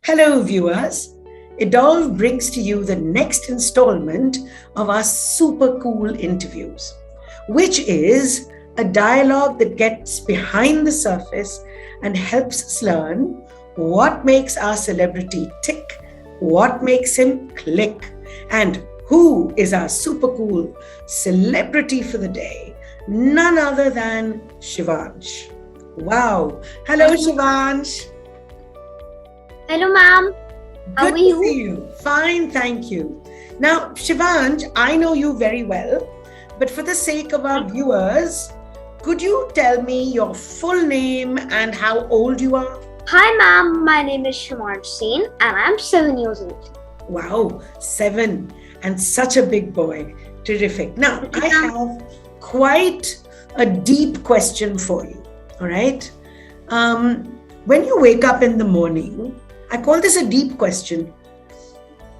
Hello, viewers. Edolve brings to you the next installment of our super cool interviews, which is a dialogue that gets behind the surface and helps us learn what makes our celebrity tick, what makes him click, and who is our super cool celebrity for the day. None other than Shivansh. Wow. Hello, Shivansh. Hello, ma'am. How Good are to you? see you. Fine, thank you. Now, Shivansh, I know you very well, but for the sake of our viewers, could you tell me your full name and how old you are? Hi, ma'am. My name is Shivansh and I'm 7 years old. Wow, 7 and such a big boy. Terrific. Now, I have quite a deep question for you. All right. When you wake up in the morning, I call this a deep question.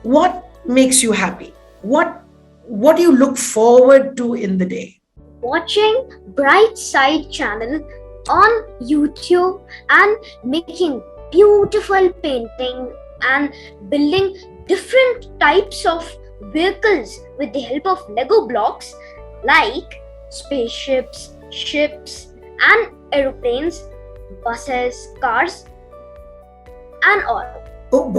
What makes you happy? What do you look forward to in the day? Watching Bright Side channel on YouTube and making beautiful painting and building different types of vehicles with the help of Lego blocks like spaceships, ships and aeroplanes, buses, cars and all. Oh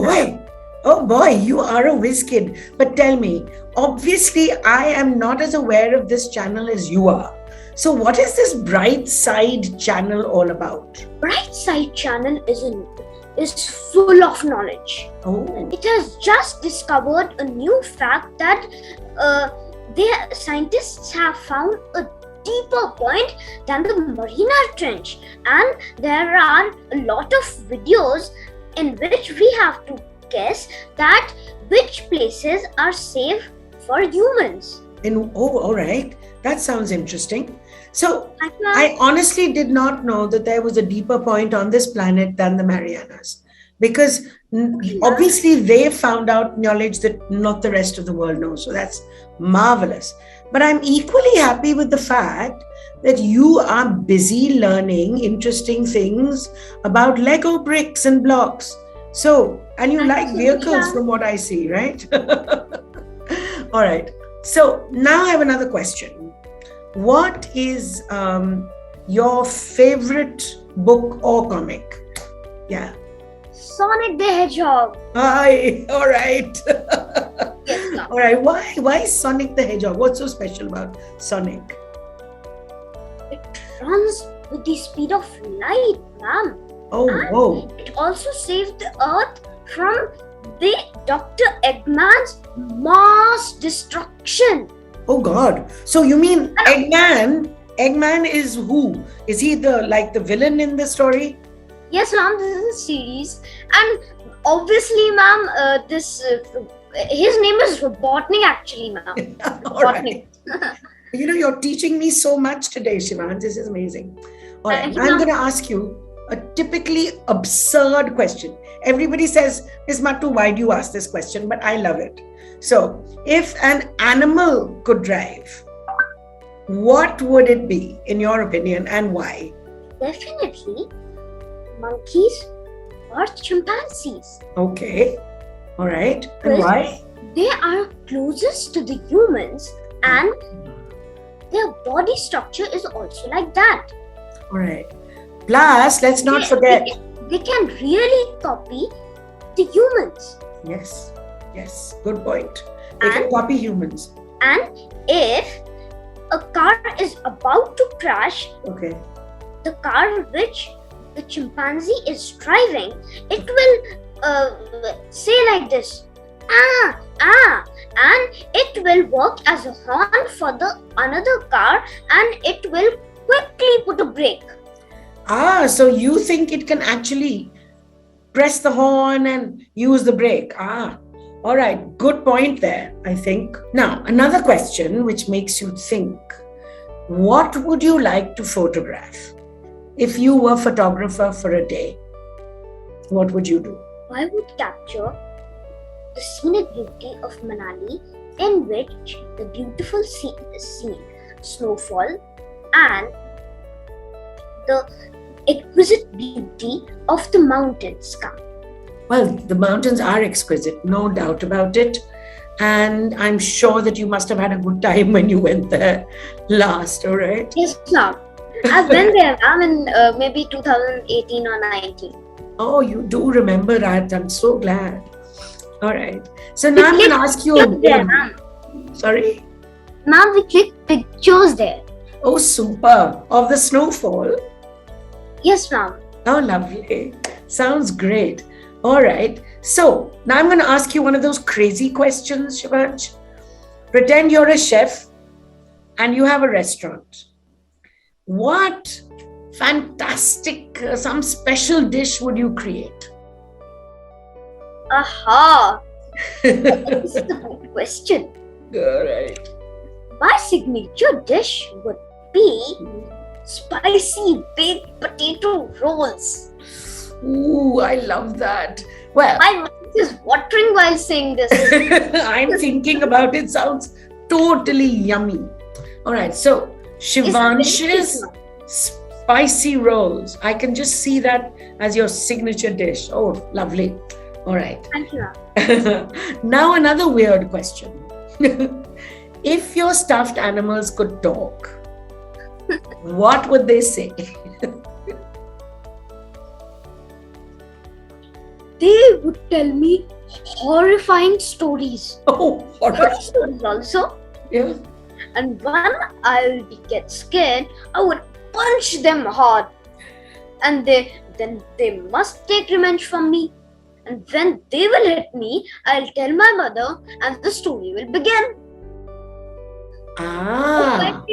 boy, you are a whiz kid. But tell me, obviously I am not as aware of this channel as you are. So what is this Bright Side channel all about? Bright Side channel is full of knowledge. Oh, It has just discovered a new fact that their scientists have found a deeper point than the Mariana Trench, and there are a lot of videos in which we have to guess that which places are safe for humans. all right. That sounds interesting. So And, I honestly did not know that there was a deeper point on this planet than the Marianas, because obviously they found out knowledge that not the rest of the world knows. So that's marvelous. But I'm equally happy with the fact that you are busy learning interesting things about Lego bricks and blocks. So, and you Thank like you, vehicles Nisha. from what I see, right? All right. So now I have another question. What is your favorite book or comic? Yeah. Sonic the Hedgehog. Hi. All right. Yes, ma'am. All right. Why Sonic the Hedgehog? What's so special about Sonic? It runs with the speed of light, ma'am. Oh, whoa. It also saved the Earth from the Dr. Eggman's mass destruction. Oh God. So you mean Eggman? Eggman is who? Is he the villain in the story? Yes, ma'am, this is a series. And obviously, ma'am, his name is Robotnik actually, ma'am. All right. You're teaching me so much today, Shivan. This is amazing. All right. Thank you, I'm ma'am. going to ask you a typically absurd question. Everybody says, Ms. Matu, why do you ask this question? But I love it. So, if an animal could drive, what would it be, in your opinion, and why? Definitely monkeys or chimpanzees. Okay. All right. And Well, why? They are closest to the humans and their body structure is also like that. All right. Plus, let's not forget. They can really copy the humans. Yes. Good point. They can And- copy humans. And if a car is about to crash, Okay. the car which the chimpanzee is driving, it will say like this, and it will work as a horn for the another car, and it will quickly put a brake. So you think it can actually press the horn and use the brake? All right. Good point there, I think. Now, another question which makes you think. What would you like to photograph? If you were a photographer for a day, what would you do? I would capture the scenic beauty of Manali, in which the beautiful scene, snowfall, and the exquisite beauty of the mountains come. Well, the mountains are exquisite, no doubt about it. And I'm sure that you must have had a good time when you went there last, all right? Yes, ma'am. I've been there, ma'am, in maybe 2018 or 19. Oh, you do remember that. I'm so glad. All right. So We now I'm going to clicked ask you pictures there, again. ma'am. Sorry? Ma'am, we clicked pictures there. Oh, super. Of the snowfall. Yes, ma'am. Oh, lovely. Sounds great. All right. So now I'm going to ask you one of those crazy questions, Shivansh. Pretend you're a chef and you have a restaurant. What fantastic, some special dish would you create? Aha! All This is a good question. right. My signature dish would be spicy baked potato rolls. Ooh, I love that. Well, My mouth is watering while saying this. I'm thinking about it. Sounds totally yummy. All right. So, Shivansh's spicy rolls. I can just see that as your signature dish. Oh, lovely. All right. Thank you, ma'am. Now, another weird question. If your stuffed animals could talk, what would they say? They would tell me horrifying stories. Oh, Horror horror. stories also. Yeah. And when I would get scared, I would punch them hard. And then they must take revenge from me. And when they will hit me, I'll tell my mother and the story will begin. Ah.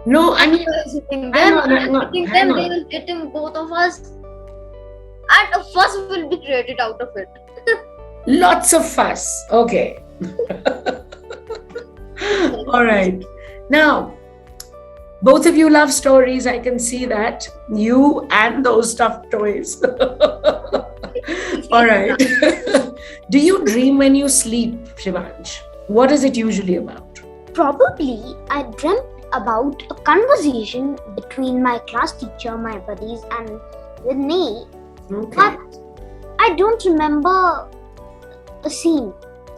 No, I mean, Hitting hang them, on, hang on, hitting hang them, on. they will hitting both of us. And a fuss will be created out of it. Lots of fuss. Okay. All right. Now, both of you love stories. I can see that. You and those stuffed toys. All right. Do you dream when you sleep, Shivansh? What is it usually about? Probably I dreamt about a conversation between my class teacher, my buddies, and with me. Okay. But I don't remember the scene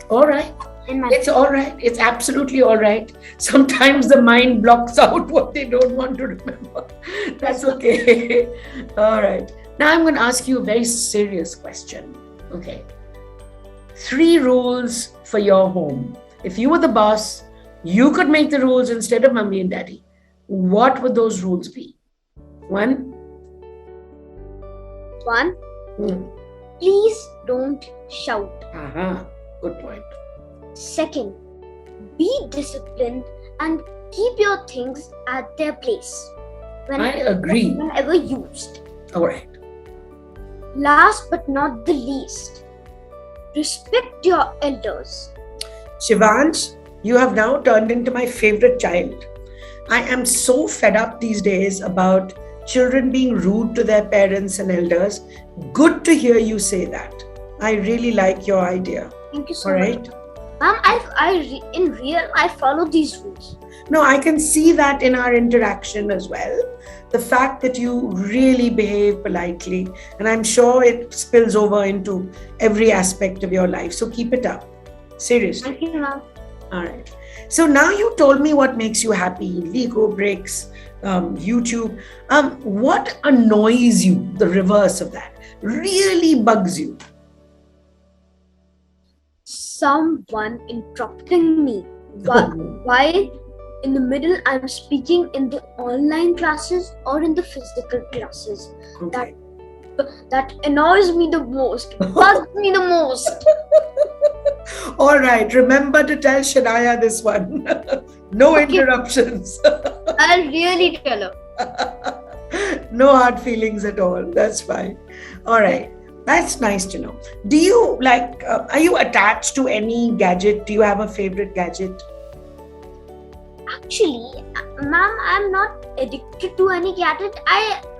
All right. in my It's all right. It's absolutely all right. Sometimes the mind blocks out what they don't want to remember. That's okay. All right. Now I'm going to ask you a very serious question. Okay. 3 rules for your home. If you were the boss, you could make the rules instead of mommy and daddy. What would those rules be? 1. one. Hmm. Please don't shout. Aha. Good point. Second, be disciplined and keep your things at their place I agree. whenever used. All right. Last but not the least, respect your elders. Shivansh, you have now turned into my favorite child. I am so fed up these days about children being rude to their parents and elders. Good to hear you say that. I really like your idea. Thank you so All much. right. Ma'am, in real, I follow these rules. No, I can see that in our interaction as well. The fact that you really behave politely, and I'm sure it spills over into every aspect of your life. So keep it up. Seriously. Thank you, ma'am. All right. So now you told me what makes you happy: Lego bricks, YouTube. What annoys you? The reverse of that really bugs you. Someone interrupting me while in the middle I'm speaking in the online classes or in the physical classes. Okay. That annoys me the most, bugs me the most. All right. Remember to tell Shania this one. No Okay. interruptions. I'll really tell her. No hard feelings at all. That's fine. All right. That's nice to know. Do you are you attached to any gadget? Do you have a favorite gadget? Actually, ma'am, I'm not addicted to any gadget.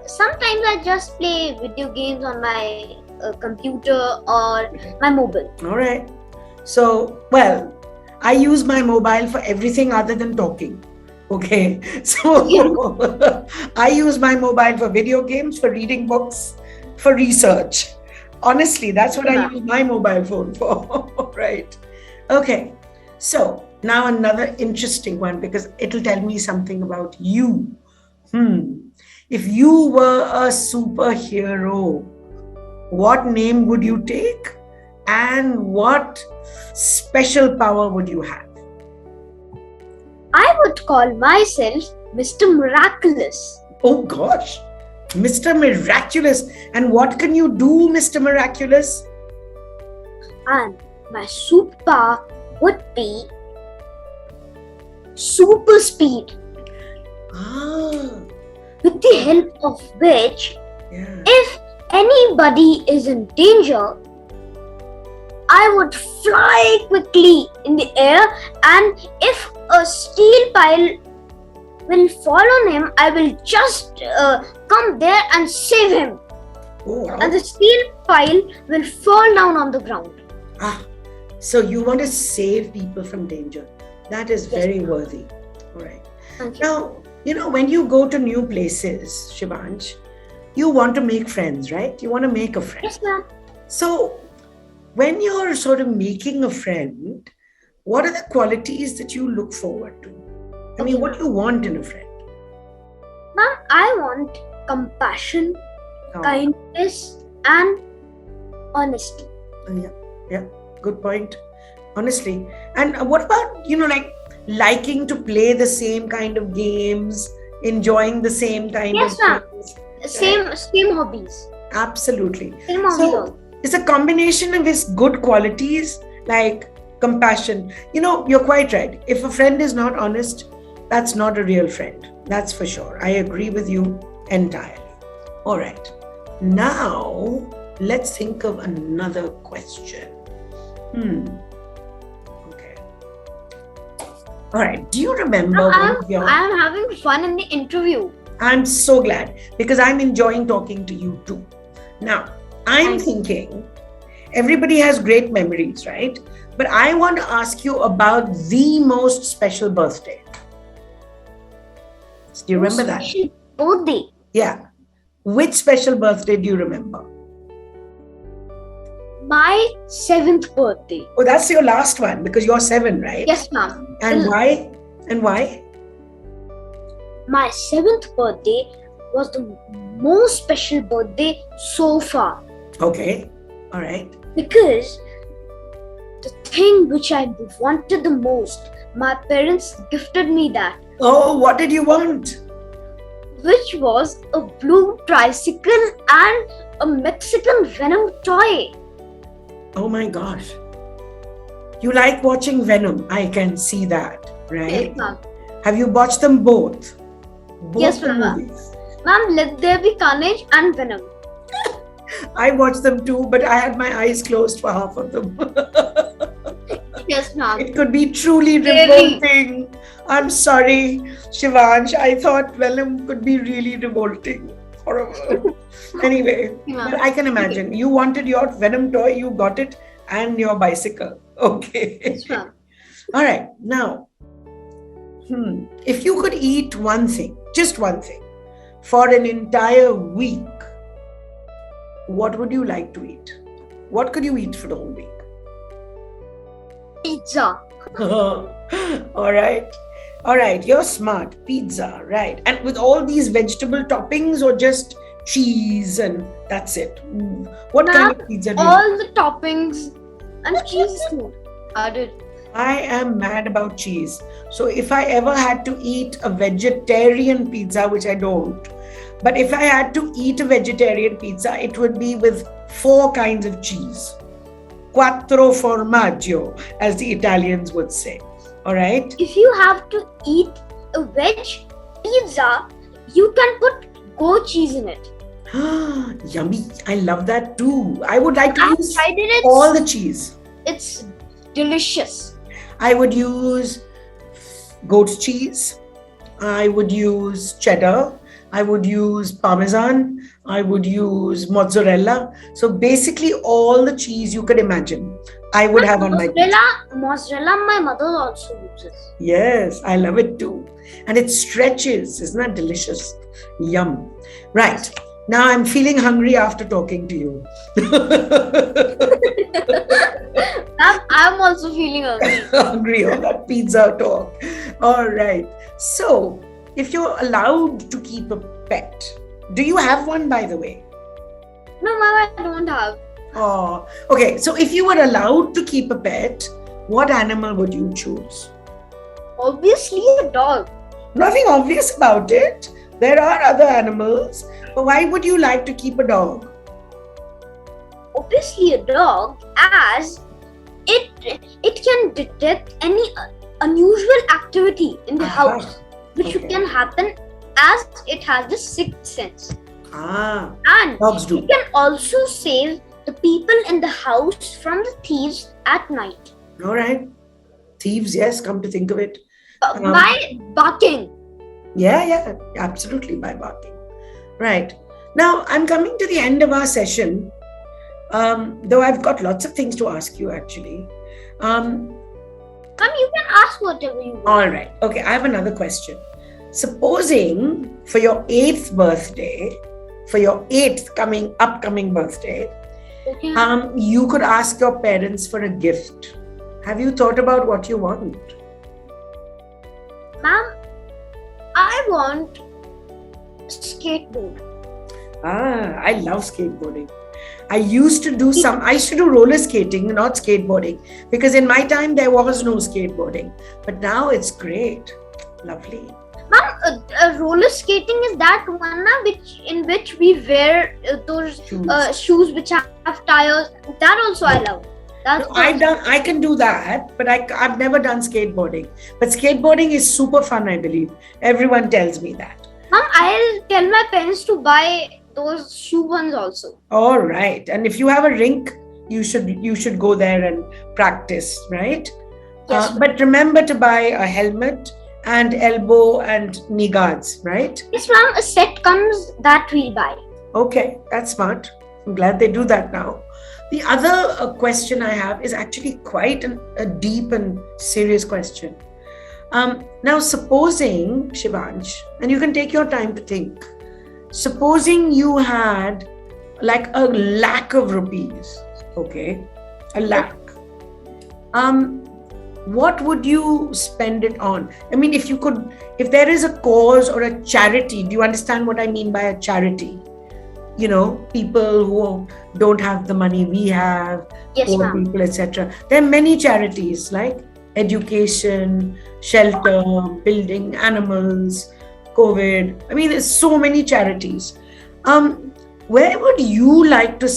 Sometimes I just play video games on my computer or my mobile. All right. So, well, I use my mobile for everything other than talking. Okay. So, I use my mobile for video games, for reading books, for research. Honestly, that's what Okay, I ma'am. use my mobile phone for. Right. Okay. So now another interesting one because it'll tell me something about you. If you were a superhero, what name would you take? And what special power would you have? I would call myself Mr. Miraculous. Oh gosh, Mr. Miraculous. And what can you do, Mr. Miraculous? And my superpower would be super speed, Ah, with the help of which, yeah. if anybody is in danger, I would fly quickly in the air, and if a steel pile will fall on him, I will just come there and save him. Oh, wow. And the steel pile will fall down on the ground. Ah, so you want to save people from danger. That is Yes, very ma'am. worthy. All right. Thank you. Now, when you go to new places, Shivansh, you want to make friends, right? You want to make a friend. Yes, ma'am. So, when you're sort of making a friend, what are the qualities that you look forward to? I mean, Okay, what do you want in a friend? Ma'am, I want compassion, Oh, kindness, and honesty. yeah, good point. Honestly. And what about, like liking to play the same kind of games, enjoying the same kind Yes, of ma'am. things? Same hobbies. Absolutely. Same hobbies. So it's a combination of his good qualities like compassion. You're quite right. If a friend is not honest, that's not a real friend. That's for sure. I agree with you entirely. All right. Now, let's think of another question. Okay. All right. Do you remember one of your... I am having fun in the interview. I'm so glad because I'm enjoying talking to you too. Now, I'm thinking everybody has great memories, right? But I want to ask you about the most special birthday. Do you remember that? Special birthday. Yeah. Which special birthday do you remember? My 7th birthday. Oh, that's your last one because you're 7, right? Yes, ma'am. And why? And why? My 7th birthday was the most special birthday so far. Okay. All right. Because the thing which I wanted the most, my parents gifted me that, Oh, what did you want? which was a blue tricycle and a Mexican Venom toy. Oh my gosh. You like watching Venom. I can see that, right? Yes, ma'am. Have you watched them both? Yes, the ma'am. movies. Ma'am, Let There Be Carnage and Venom. I watched them too, but I had my eyes closed for half of them. Yes, ma'am. It could be truly Really? revolting. I'm sorry, Shivansh. I thought Venom could be really revolting. Horrible. Anyway, Yeah. but I can imagine. You wanted your Venom toy, you got it, and your bicycle. Okay. Yes, ma'am. All right. Now, if you could eat one thing, just one thing, for an entire week, what would you like to eat? What could you eat for the whole week? Pizza. All right. All right. You're smart. Pizza, right. And with all these vegetable toppings or just cheese and that's it? What kind of pizza do you All the toppings and cheese too added. I am mad about cheese. So if I ever had to eat a vegetarian pizza, which I don't, but if I had to eat a vegetarian pizza, it would be with 4 kinds of cheese. Quattro formaggio, as the Italians would say. All right. If you have to eat a veg pizza, you can put goat cheese in it. Yummy. I love that too. I would like to I've use tried it. all the cheese. It's delicious. I would use goat cheese. I would use cheddar. I would use parmesan. I would use mozzarella. So basically all the cheese you could imagine, I would have on my pizza. Mozzarella, my mother also uses. Yes, I love it too. And it stretches. Isn't that delicious? Yum. Right. Now I'm feeling hungry after talking to you. I'm also feeling hungry. Hungry on that pizza talk. All right. So, if you're allowed to keep a pet, do you have one, by the way? No, Mom, I don't have. Oh, okay. So, if you were allowed to keep a pet, what animal would you choose? Obviously, a dog. Nothing obvious about it. There are other animals, but why would you like to keep a dog? Obviously, a dog, as it can detect any unusual activity in the house, which Okay. can happen, as it has the sixth sense. Ah, And dogs do. it can also save the people in the house from the thieves at night All right. Thieves, yes, come to think of it. by barking. Yeah, absolutely, by barking. Right. Now, I'm coming to the end of our session, though I've got lots of things to ask you, actually. Mom, you can ask whatever you want. All right. Okay, I have another question. Supposing for your 8th birthday, for your 8th upcoming birthday, Okay. you could ask your parents for a gift. Have you thought about what you want? Ma'am, I want skateboard. I love skateboarding. I used to do roller skating, not skateboarding, because in my time there was no skateboarding. But now it's great. Lovely. Ma'am, roller skating is that one in which we wear those shoes which have tires. That also I love. I can do that, but I've never done skateboarding. But skateboarding is super fun, I believe. Everyone tells me that. Ma'am, I'll tell my parents to buy those shoe ones also. All right. And if you have a rink, you should go there and practice, right? Yes. But remember to buy a helmet and elbow and knee guards, right? Yes, ma'am. A set comes that we'll buy. Okay, that's smart. I'm glad they do that now. The other question I have is actually quite a deep and serious question. Now, supposing, Shivansh, and you can take your time to think, supposing you had like a lakh of rupees, okay? A lakh. What would you spend it on? I mean, if there is a cause or a charity, do you understand what I mean by a charity? You know, people who don't have the money we have, Yes, poor ma'am. people, etc. There are many charities like education, shelter, building animals, COVID. I mean, there's so many charities. Where would you like to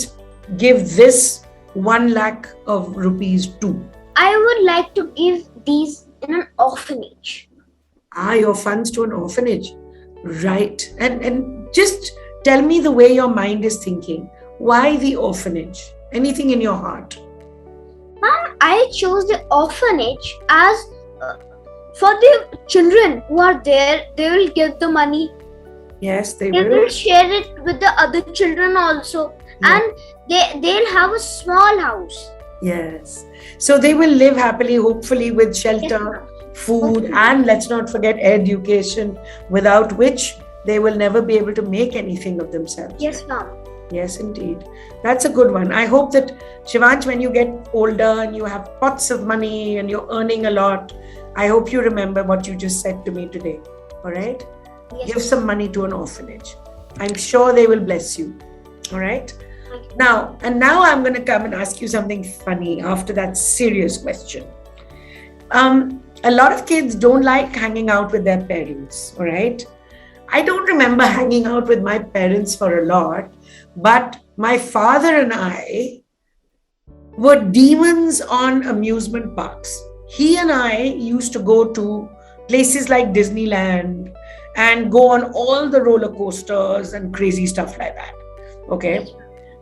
give this 1 lakh of rupees to? I would like to give these in an orphanage. Your funds to an orphanage. Right. And just tell me the way your mind is thinking. Why the orphanage? Anything in your heart? Ma'am, I chose the orphanage as for the children who are there. They will give the money. Yes, they They will. will share it with the other children also. Yeah. And they'll have a small house. Yes. So they will live happily, hopefully, with Yes, shelter, ma'am. food, Okay. and let's not forget education, without which they will never be able to make anything of themselves. Yes, ma'am. Yes, indeed. That's a good one. I hope that, Shivansh, when you get older and you have pots of money and you're earning a lot, I hope you remember what you just said to me today. All right? Yes. Give some money to an orphanage. I'm sure they will bless you. All right? Thank you. Now I'm going to come and ask you something funny after that serious question. A lot of kids don't like hanging out with their parents, all right? I don't remember hanging out with my parents for a lot, but my father and I were demons on amusement parks. He and I used to go to places like Disneyland and go on all the roller coasters and crazy stuff like that. Okay.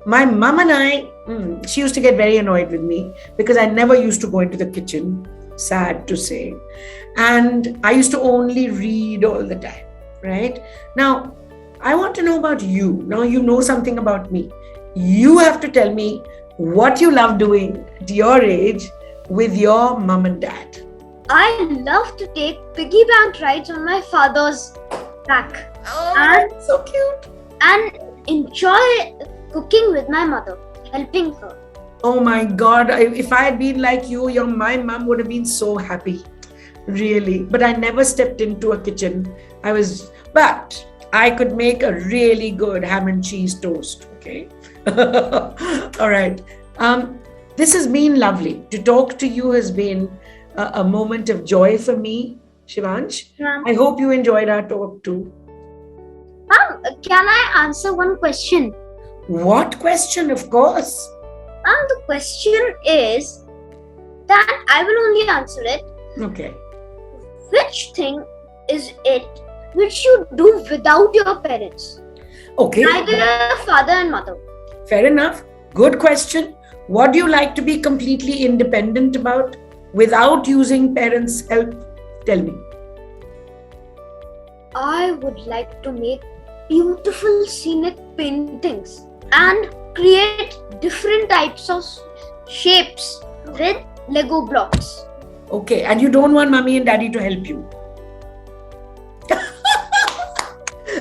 My mom and I, she used to get very annoyed with me because I never used to go into the kitchen, sad to say. And I used to only read all the time, right? Now, I want to know about you. Now you know something about me. You have to tell me what you love doing at your age with your mom and dad. I love to take piggy bank rides on my father's back. Oh, And- that's so cute. And enjoy cooking with my mother, helping her. Oh my God, if I had been like you, my mom would have been so happy. Really. But I never stepped into a kitchen. But I could make a really good ham and cheese toast. Okay. All right. This has been lovely. To talk to you has been a moment of joy for me, Shivansh. Yeah. I hope you enjoyed our talk too. Ma'am, can I answer one question? What question? Of course. Ma'am, the question is that I will only answer it. Okay. Which thing is it which you do without your parents? Okay. Neither father and mother. Fair enough. Good question. What do you like to be completely independent about without using parents' help? Tell me. I would like to make beautiful scenic paintings and create different types of shapes with Lego blocks. Okay. And you don't want mommy and daddy to help you?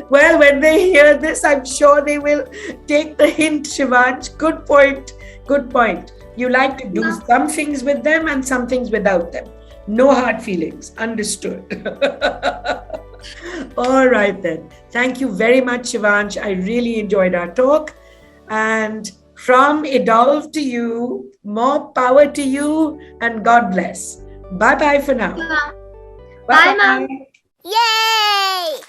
Well, when they hear this, I'm sure they will take the hint, Shivansh. Good point. Good point. You like to do some things with them and some things without them. No hard feelings. Understood. All right then. Thank you very much, Shivansh. I really enjoyed our talk. And from Edolve to you, more power to you, and God bless. Bye-bye for now. Bye, ma'am. Yay!